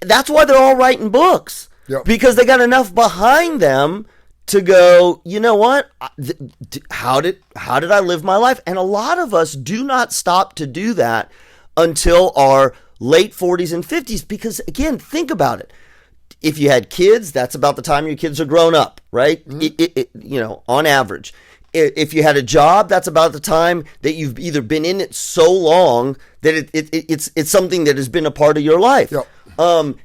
That's why they're all writing books. Yep. Because they got enough behind them to go, you know what? How did I live my life? And a lot of us do not stop to do that until our late 40s and 50s, because again, think about it. If you had kids, that's about the time your kids are grown up, right? On average. If you had a job, that's about the time that you've either been in it so long that it's something that has been a part of your life. Yep.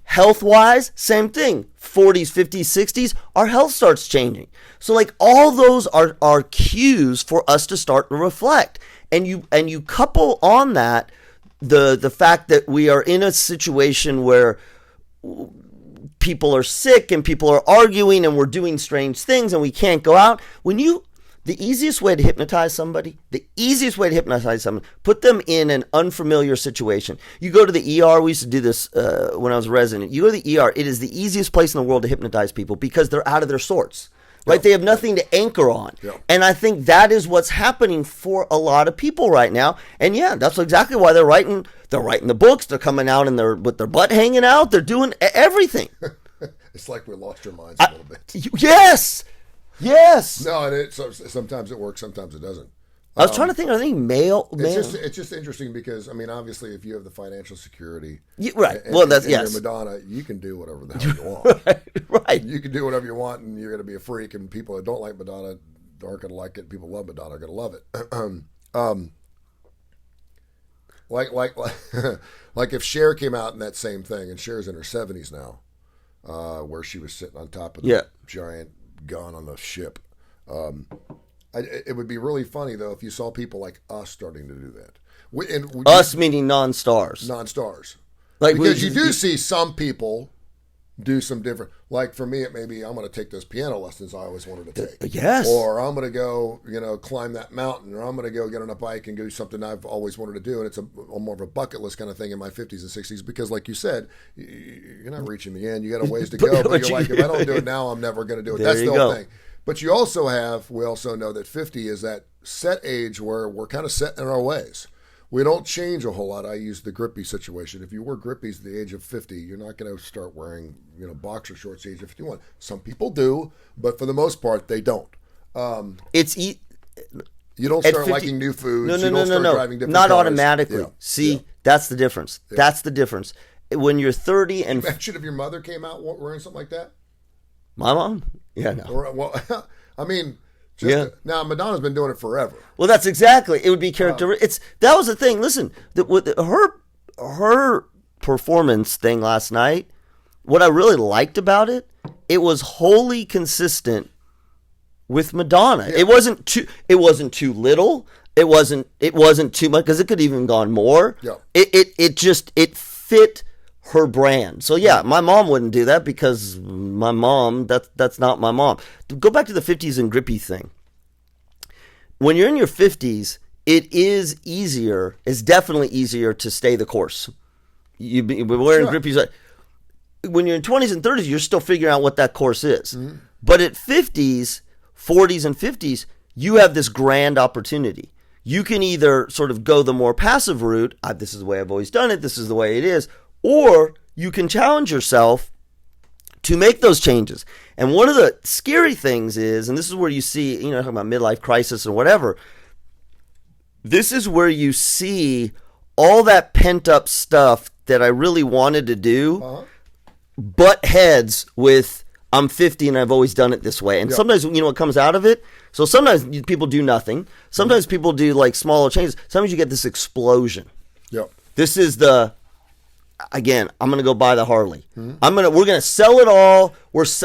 Health-wise, same thing. 40s, 50s, 60s, our health starts changing. So like all those are cues for us to start to reflect. And you couple on that the fact that we are in a situation where people are sick and people are arguing and we're doing strange things and we can't go out. The easiest way to hypnotize somebody, put them in an unfamiliar situation. You go to the ER. We used to do this when I was a resident. You go to the ER. It is the easiest place in the world to hypnotize people because they're out of their sorts. right? Yep. They have nothing to anchor on. Yep. And I think that is what's happening for a lot of people right now. And yeah, that's exactly why they're writing the books, they're coming out with their butt hanging out, they're doing everything. It's like we lost our minds a little bit. Yes. No, and sometimes it works, sometimes it doesn't. I was trying to think. I think male. It's just interesting because I mean, obviously, if you have the financial security, right? And, well, that's and yes. You're Madonna, you can do whatever the hell you want. right. You can do whatever you want, and you're going to be a freak. And people that don't like Madonna aren't going to like it. People who love Madonna are going to love it. Like if Cher came out in that same thing, and Cher's in her 70s now, where she was sitting on top of the giant gun on the ship. It would be really funny, though, if you saw people like us starting to do that. Us meaning non-stars. Non-stars. Like because you do see some people do some different... Like, for me, it may be, I'm going to take those piano lessons I always wanted to take. Yes. Or I'm going to go, climb that mountain. Or I'm going to go get on a bike and do something I've always wanted to do. And it's a more of a bucket list kind of thing in my 50s and 60s. Because, like you said, you're not reaching the end. You got a ways to go. But you're like, if I don't do it now, I'm never going to do it. That's the whole thing. But we also know that 50 is that set age where we're kind of set in our ways. We don't change a whole lot. I use the grippy situation. If you wear grippies at the age of 50, you're not going to start wearing, boxer shorts at the age of 51. Some people do, but for the most part, they don't. You don't start 50, liking new foods. No. Driving different not cars. automatically. See, that's the difference. Yeah. That's the difference. When you're 30 and... Imagine if your mother came out wearing something like that. My mom? Yeah, no. Well, I mean... Now Madonna's been doing it forever. Well, that's exactly. It would be characteristic. That was the thing. Listen, with her performance thing last night, what I really liked about it, it was wholly consistent with Madonna. Yeah. It wasn't too little. It wasn't too much because it could even gone more. Yeah. It fit her brand. So yeah, my mom wouldn't do that because my mom, that's not my mom. Go back to the 50s and grippy thing. When you're in your 50s, it's definitely easier to stay the course. You've been wearing grippies. When you're in 20s and 30s, you're still figuring out what that course is. Mm-hmm. But at 50s, 40s and 50s, you have this grand opportunity. You can either sort of go the more passive route, this is the way I've always done it, this is the way it is, or you can challenge yourself to make those changes. And one of the scary things is, and this is where you see, talking about midlife crisis or whatever, this is where you see all that pent-up stuff that I really wanted to do, butt heads with, I'm 50 and I've always done it this way. And sometimes, what comes out of it? So sometimes people do nothing. Sometimes people do, like, smaller changes. Sometimes you get this explosion. Yep. This is again, I'm gonna go buy the Harley. Mm-hmm. We're gonna sell it all.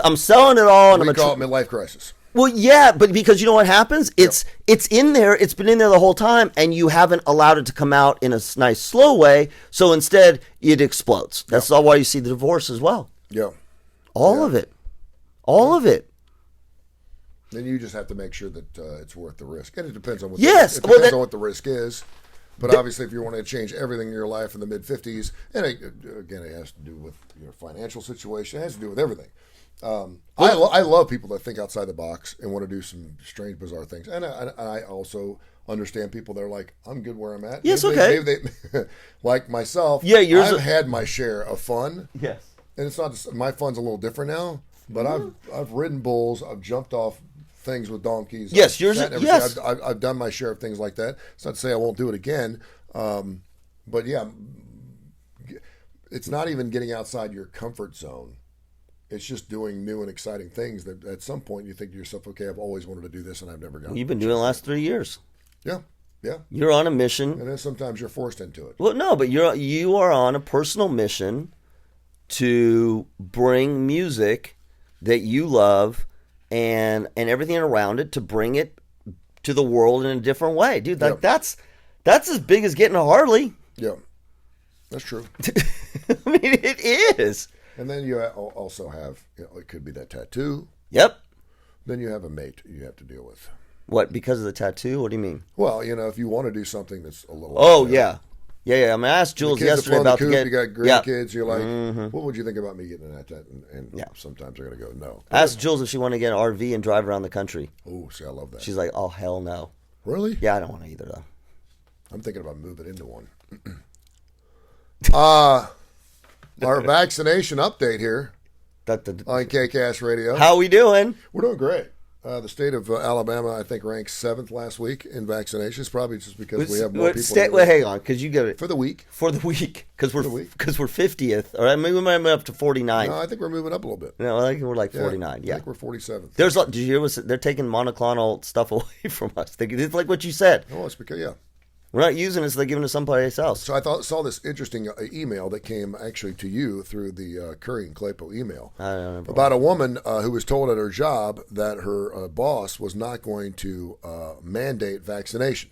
I'm selling it all, and we call it midlife crisis. Well, yeah, but because you know what happens? It's in there. It's been in there the whole time, and you haven't allowed it to come out in a nice, slow way. So instead, it explodes. That's all why you see the divorce as well. Yeah, all of it. Then you just have to make sure that it's worth the risk, and it depends on what. Yes, it depends on what the risk is. But obviously, if you want to change everything in your life in the mid-50s, and again, it has to do with your financial situation, it has to do with everything. I love people that think outside the box and want to do some strange, bizarre things. And I also understand people that are like, I'm good where I'm at. Yes, maybe okay. They, like myself, I've had my share of fun. Yes. And it's not just, my fun's a little different now, but I've ridden bulls, I've jumped off things with donkeys. Yes, yes. I've done my share of things like that. It's not to say I won't do it again, but yeah, it's not even getting outside your comfort zone. It's just doing new and exciting things that at some point you think to yourself, okay, I've always wanted to do this and I've never gotten. You've been doing it the last 3 years. Yeah. You're on a mission, and then sometimes you're forced into it. Well, no, but you are on a personal mission to bring music that you love and everything around it, to bring it to the world in a different way, dude. Like that's as big as getting a Harley. Yeah, that's true. I mean, it is. And then you also have, it could be that tattoo. Yep. Then you have a mate you have to deal with. What, because of the tattoo? What do you mean? Well, if you want to do something that's a little... Oh, yeah. Yeah. I mean, I asked Jules the kids yesterday about the coop, to get. You got grandkids. You're like, what would you think about me getting in that? And sometimes I got to go, no. I asked Jules if she wanted to get an RV and drive around the country. Oh, see, I love that. She's like, oh, hell no. Really? Yeah, I don't want to either, though. I'm thinking about moving into one. Our vaccination update here on KCast Radio. How we doing? We're doing great. The state of Alabama, I think, ranked 7th last week in vaccinations, probably just because we have more people. Hang on, because you get it. For the week. For the week, because we're 50th. Or maybe we might move up to 49. No, I think we're moving up a little bit. No, I think we're like 49. Yeah. I think we're 47th. Did you hear they're taking monoclonal stuff away from us? It's like what you said. Oh, it's because, we're not using it, so they're giving it to somebody else. So I saw this interesting email that came actually to you through the Kurre and Klapow email about a woman who was told at her job that her boss was not going to mandate vaccination.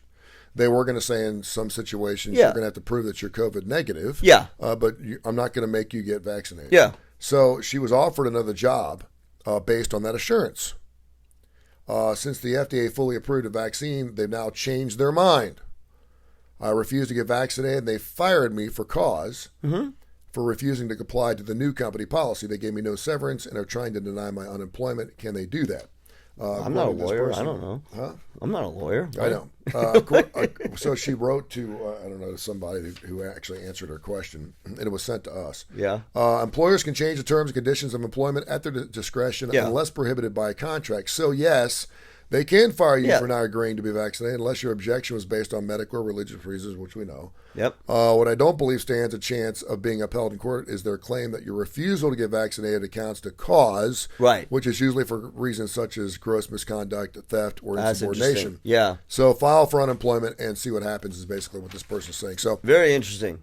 They were going to say in some situations you're going to have to prove that you're COVID negative. Yeah. But I'm not going to make you get vaccinated. Yeah. So she was offered another job based on that assurance. Since the FDA fully approved a vaccine, they've now changed their mind. I refused to get vaccinated, and they fired me for cause for refusing to comply to the new company policy. They gave me no severance and are trying to deny my unemployment. Can they do that? I'm not a lawyer. I don't know. Huh? I'm not a lawyer. Right? I know. So she wrote to, I don't know, somebody who actually answered her question, and it was sent to us. Yeah. Employers can change the terms and conditions of employment at their discretion unless prohibited by a contract. So, yes, they can fire you for not agreeing to be vaccinated unless your objection was based on medical or religious reasons, which we know. Yep. What I don't believe stands a chance of being upheld in court is their claim that your refusal to get vaccinated accounts to cause, which is usually for reasons such as gross misconduct, theft, or insubordination. Yeah. So file for unemployment and see what happens is basically what this person's saying. So very interesting.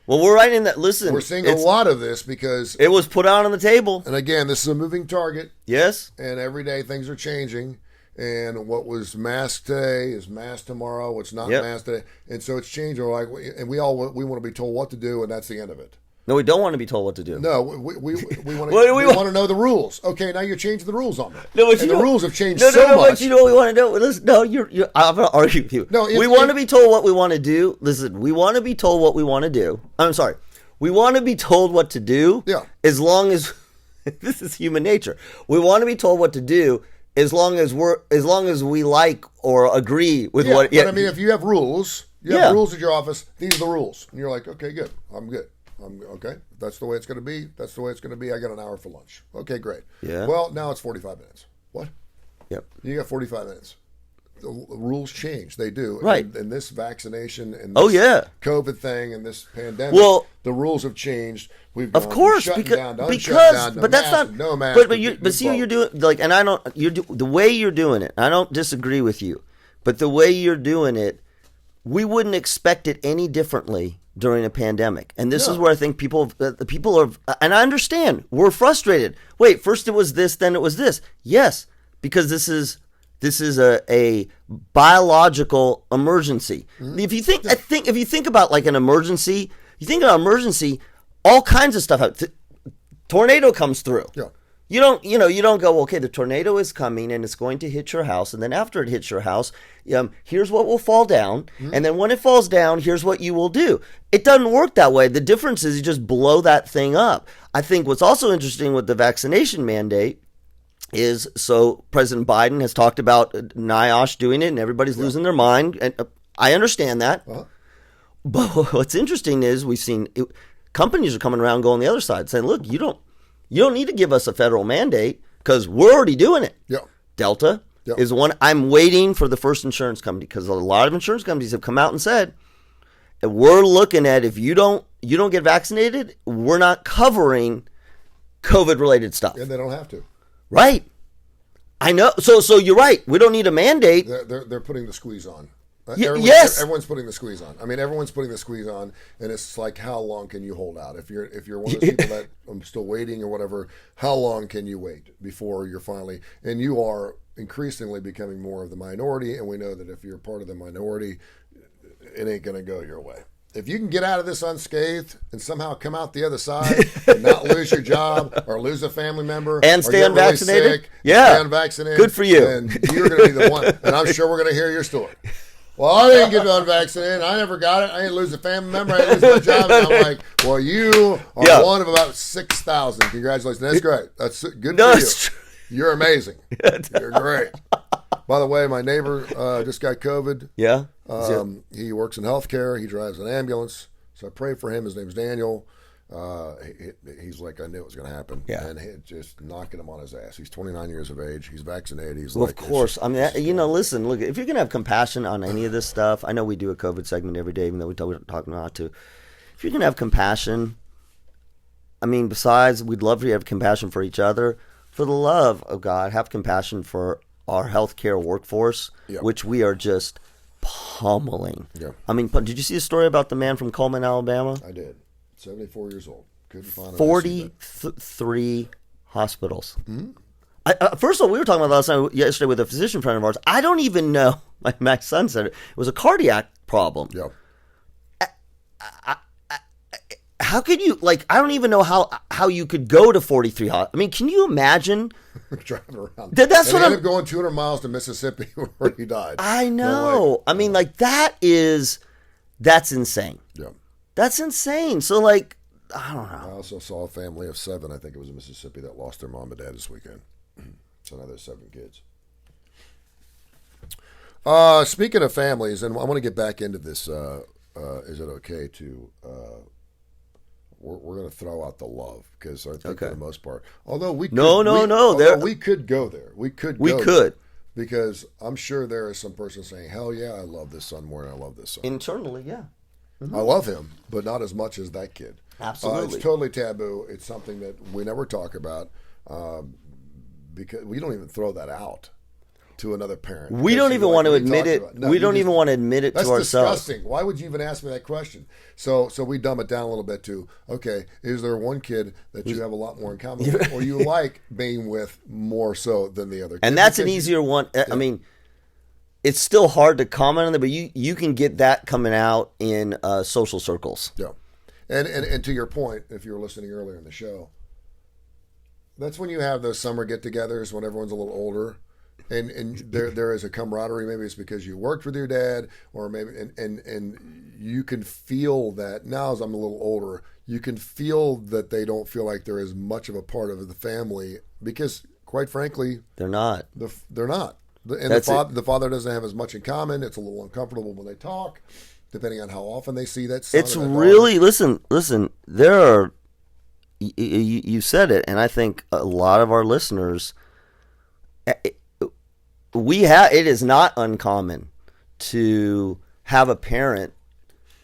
Well, we're right in that. Listen, we're seeing a lot of this because it was put out on the table. And again, this is a moving target. Yes. And every day things are changing. And what was masked today is masked tomorrow. What's not masked today, and so it's changing. And we want to be told what to do, and that's the end of it. No, we don't want to be told what to do. No, we want to. we want to know the rules. Okay, now you're changing the rules on me. No, and the rules have changed so much. But you know what we want to do? Listen, no, you're. I'm going to argue with you. No, we want to be told what we want to do. Listen, we want to be told what we want to do. I'm sorry. We want to be told what to do. Yeah. As long as this is human nature, we want to be told what to do. As long as we like or agree with what. Yeah, but I mean, if you have rules, have rules at your office. These are the rules, and you're like, okay, good. I'm good. I'm okay. That's the way it's going to be. That's the way it's going to be. I got an hour for lunch. Okay, great. Yeah. Well, now it's 45 minutes. What? Yep. You got 45 minutes. The rules change. They do. Right. And this vaccination and this COVID thing and this pandemic, the rules have changed. We've gone of course from because down to but that's mask, not no mask. But see what you're doing, like, and I don't. The way you're doing it. I don't disagree with you, but the way you're doing it, we wouldn't expect it any differently during a pandemic. And this is where I think people are, and I understand, we're frustrated. Wait, first it was this, then it was this. Yes, because this is a biological emergency. Mm-hmm. If you think about like an emergency, all kinds of stuff happens. Tornado comes through. Yeah. You don't go, okay, the tornado is coming and it's going to hit your house, and then after it hits your house, here's what will fall down, and then when it falls down, here's what you will do. It doesn't work that way. The difference is you just blow that thing up. I think what's also interesting with the vaccination mandate is, so President Biden has talked about NIOSH doing it, and everybody's losing their mind, and I understand that. Uh-huh. But what's interesting is we've seen companies are coming around going the other side, saying, look, you don't need to give us a federal mandate because we're already doing it. Yeah. Delta is one. I'm waiting for the first insurance company, because a lot of insurance companies have come out and said, we're looking at, if you don't get vaccinated, we're not covering COVID-related stuff. And they don't have to. Right. I know. So you're right. We don't need a mandate. They're putting the squeeze on. Yes. Everyone's putting the squeeze on. I mean, everyone's putting the squeeze on, and it's like, how long can you hold out? If you're one of those people that I'm still waiting or whatever, how long can you wait before you're finally? And you are increasingly becoming more of the minority, and we know that if you're part of the minority, it ain't going to go your way. If you can get out of this unscathed and somehow come out the other side and not lose your job or lose a family member and stay unvaccinated, stay unvaccinated, good for you. And you're going to be the one. And I'm sure we're going to hear your story. well, I didn't get unvaccinated. I never got it. I didn't lose a family member. I didn't lose my job. And I'm like, well, you are one of about 6,000. Congratulations. That's great. That's good for you. You're amazing. You're great. By the way, my neighbor just got COVID. Yeah? He works in healthcare. He drives an ambulance. So I pray for him. His name's Daniel. He's like, I knew it was going to happen. Yeah. And just knocking him on his ass. He's 29 years of age. He's vaccinated. He's of course. I mean, listen, look, if you're going to have compassion on any of this stuff, I know we do a COVID segment every day, even though we're talking not to. If you're going to have compassion, I mean, besides, we'd love for you to have compassion for each other. For the love of God, have compassion for our healthcare workforce, which we are just pummeling. Yeah. I mean, did you see a story about the man from Coleman, Alabama? I did. 74 years old. Couldn't find 43 hospitals. Mm-hmm. First of all, we were talking about yesterday with a physician friend of ours. I don't even know. My son said it was a cardiac problem. Yeah. How could you, I don't even know how you could go to 43 hospitals. I mean, can you imagine? Driving around. That's what he ended up going 200 miles to Mississippi where he died. I know. I mean, that's insane. Yeah. That's insane. So, I don't know. I also saw a family of 7, I think it was in Mississippi, that lost their mom and dad this weekend. So now there's 7 kids. Speaking of families, and I want to get back into this, is it okay to, we're going to throw out the love, because I think for the most part, although we could, we could go there. We could. Because I'm sure there is some person saying, hell yeah, I love this son more than I love this son. Internally, yeah. Mm-hmm. I love him, but not as much as that kid. Absolutely. It's totally taboo. It's something that we never talk about because we don't even throw that out to another parent. We don't even want to admit it. No, we don't even want to admit it to ourselves. That's disgusting. Why would you even ask me that question? So we dumb it down a little bit to, okay, is there one kid that you have a lot more in common with, or you like being with more so than the other kid? And that's an easier one. I mean, it's still hard to comment on it, but you can get that coming out in social circles. Yeah. And to your point, if you were listening earlier in the show, that's when you have those summer get-togethers when everyone's a little older, and there is a camaraderie. Maybe it's because you worked with your dad, or maybe and you can feel that now as I'm a little older, you can feel that they don't feel like they're as much of a part of the family because, quite frankly, they're not. They're not. And the father doesn't have as much in common. It's a little uncomfortable when they talk, depending on how often they see that son. It's really, listen, there are, you said it, and I think a lot of our listeners, it is not uncommon to have a parent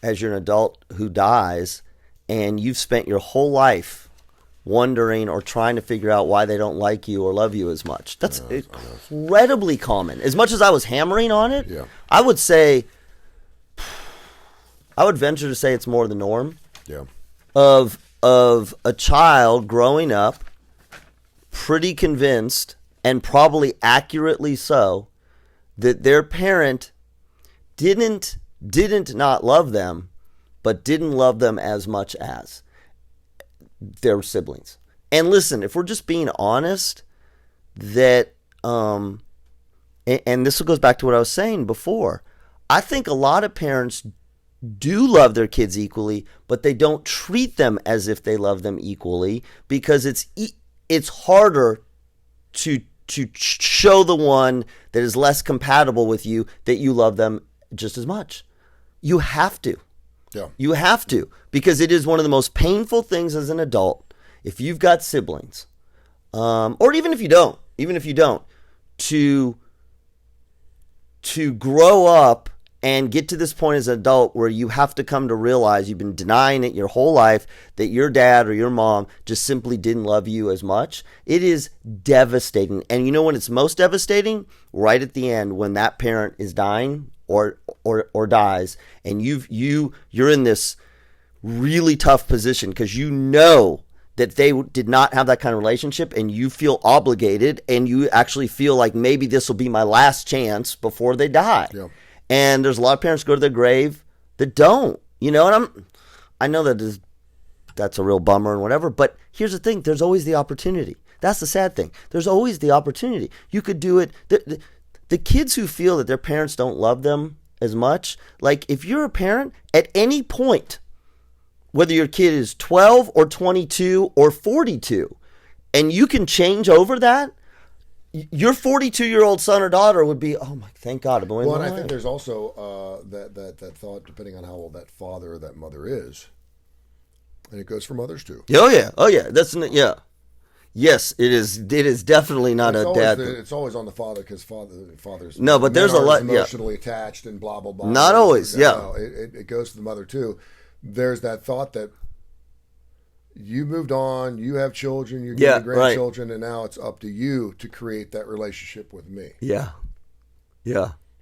as you're an adult who dies, and you've spent your whole life wondering or trying to figure out why they don't like you or love you as much. That's incredibly common. As much as I was hammering on it, I would venture to say it's more the norm. Yeah. Of a child growing up pretty convinced, and probably accurately so, that their parent didn't not love them, but didn't love them as much as their siblings. And listen, if we're just being honest, that and this goes back to what I was saying before, I think a lot of parents do love their kids equally, but they don't treat them as if they love them equally, because it's harder to show the one that is less compatible with you that you love them just as much. You have to. Yeah. You have to, because it is one of the most painful things as an adult, if you've got siblings, or even if you don't, to grow up and get to this point as an adult where you have to come to realize you've been denying it your whole life, that your dad or your mom just simply didn't love you as much. It is devastating. And you know when it's most devastating? Right at the end, when that parent is dying or dies, and you're in this really tough position because you know that they did not have that kind of relationship, and you feel obligated, and you actually feel like maybe this will be my last chance before they die. Yeah. And there's a lot of parents who go to their grave that don't, and I know that's a real bummer and whatever, but here's the thing, there's always the opportunity. That's the sad thing. There's always the opportunity. You could do it. The kids who feel that their parents don't love them as much. Like, if you're a parent, at any point, whether your kid is 12 or 22 or 42, and you can change over that, your 42-year-old son or daughter would be, oh my, thank God. And I think there's also that thought, depending on how old that father or that mother is, and it goes for mothers too. Oh yeah, yeah. Yes, it is. It is definitely not a dad. It's always on the father because fathers. No, but there's a lot emotionally attached and blah blah blah. Not always. Yeah, no, it goes to the mother too. There's that thought that you moved on, you have children, you're getting grandchildren, and now it's up to you to create that relationship with me. Yeah.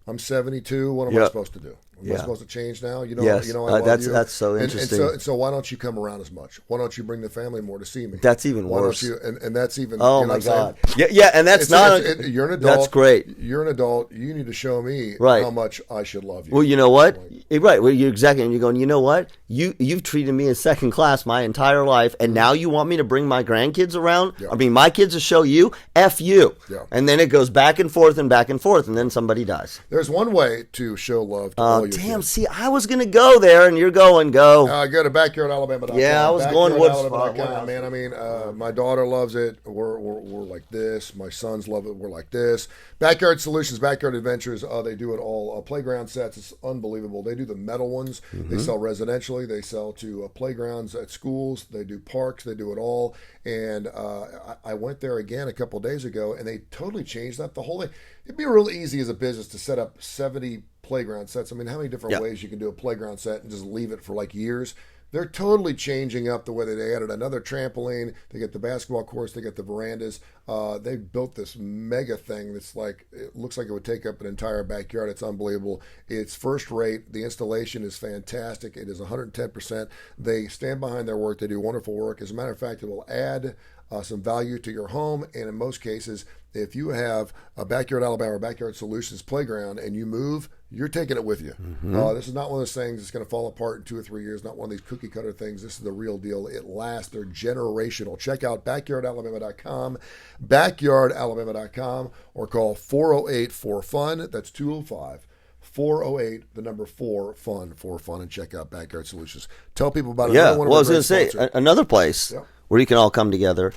I'm 72. What am I supposed to do? Am I supposed to change now? I love you. That's so interesting. And so why don't you come around as much? Why don't you bring the family more to see me? That's even worse. And that's even. Oh my God. Yeah, and that's you're an adult. That's great. You're an adult. You need to show me how much I should love you. Well, you know what? Right. Well, you're exactly. And you're going. You know what? You've treated me as second class my entire life, and now you want me to bring my grandkids around? Yeah. I mean, my kids to show you. F you. Yeah. And then it goes back and forth, and then somebody dies. There's one way to show love to all your kids. See, I was going to go there, and you're going, go. Go to backyardalabama.com. Yeah, I was going Woodspot. Man, I mean, my daughter loves it. We're like this. My sons love it. We're like this. Backyard Solutions, Backyard Adventures, they do it all. Playground sets, it's unbelievable. They do the metal ones. Mm-hmm. They sell residentially. They sell to playgrounds at schools. They do parks. They do it all. And I went there again a couple of days ago, and they totally changed that. The whole thing. It'd be real easy as a business to set up 70 playground sets. I mean, how many different ways you can do a playground set and just leave it for like years? They're totally changing up the way that they added another trampoline. They get the basketball courts. They get the verandas. They built this mega thing that's like, it looks like it would take up an entire backyard. It's unbelievable. It's first rate. The installation is fantastic. It is 110%. They stand behind their work. They do wonderful work. As a matter of fact, it will add some value to your home. And in most cases, if you have a Backyard Alabama or Backyard Solutions playground and you move, you're taking it with you. Mm-hmm. This is not one of those things that's going to fall apart in 2 or 3 years, not one of these cookie cutter things. This is the real deal. It lasts. They're generational. Check out backyardalabama.com, backyardalabama.com, or call 408-4FUN. That's 205. 408, the number 4, fun, and check out Backyard Solutions. Tell people about it. Yeah, well, I was going to say, another place where you can all come together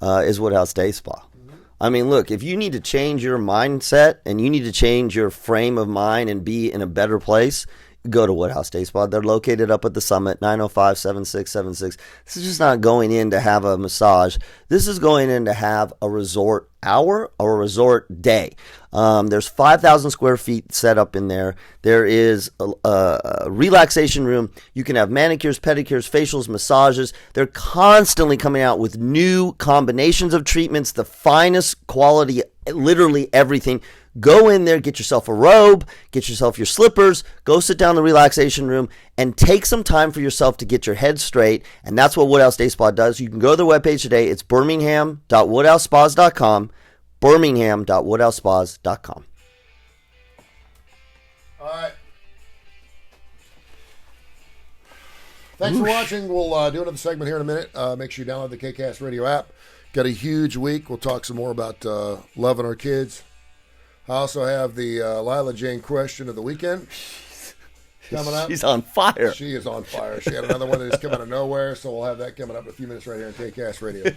is Woodhouse Day Spa. Mm-hmm. I mean, look, if you need to change your mindset and you need to change your frame of mind and be in a better place, go to Woodhouse Day Spa. They're located up at the Summit, 905-7676. This is just not going in to have a massage. This is going in to have a resort hour or a resort day. There's 5,000 square feet set up in there. There is a relaxation room. You can have manicures, pedicures, facials, massages. They're constantly coming out with new combinations of treatments, the finest quality, literally everything. Go in there, get yourself a robe, get yourself your slippers, go sit down in the relaxation room, and take some time for yourself to get your head straight. And that's what Woodhouse Day Spa does. You can go to their webpage today. It's birmingham.woodhousespas.com, birmingham.woodhousespas.com. All right. Thanks for watching. We'll do another segment here in a minute. Make sure you download the KCast radio app. Got a huge week. We'll talk some more about loving our kids. I also have the Lila Jane question of the weekend coming up. She's on fire. She is on fire. She had another one that is coming out of nowhere, so we'll have that coming up in a few minutes right here on KCast Radio.